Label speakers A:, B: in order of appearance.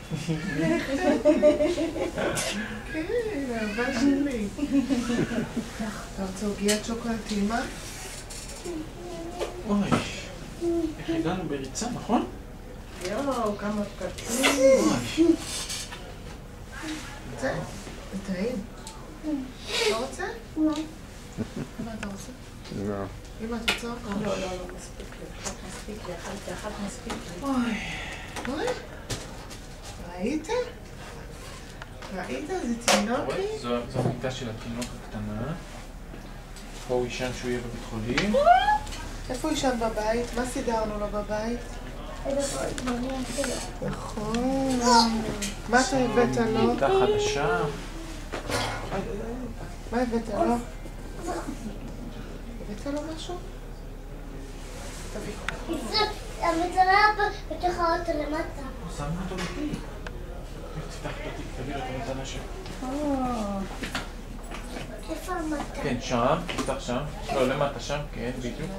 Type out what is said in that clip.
A: כן, אהבה שלי. אתה רוצה עוגיית שוקולד טעימה?
B: אוי, איך הגענו בריצה, נכון?
A: יואו, כמה פקקים. זה, זה טעים. אתה רוצה?
C: לא.
A: מה אתה רוצה?
D: לא.
A: אמא, את רוצה?
C: לא, מספיק לי. מספיק לי, אחת מספיק לי.
A: אוי. ראית? ראית? זה תינוקי?
B: זו המיטה של התינוק הקטנה. פה הוא ישן שהוא יהיה בבית חולים.
A: איפה הוא ישן בבית? מה סידרנו לו בבית? נכון. מה אתה הבאת לו?
B: מיטה חדשה.
A: מה הבאת לו? הבאת לו משהו? תביא.
C: המטרה בתוך האוטו למטה.
B: שמנו אותו בתיק. תפתח את התיק, תביא לו את המתנה שלו.
C: איפה המטה?
B: כן, שם, תפתח שם. לא, למטה שם, כן, בדיוק.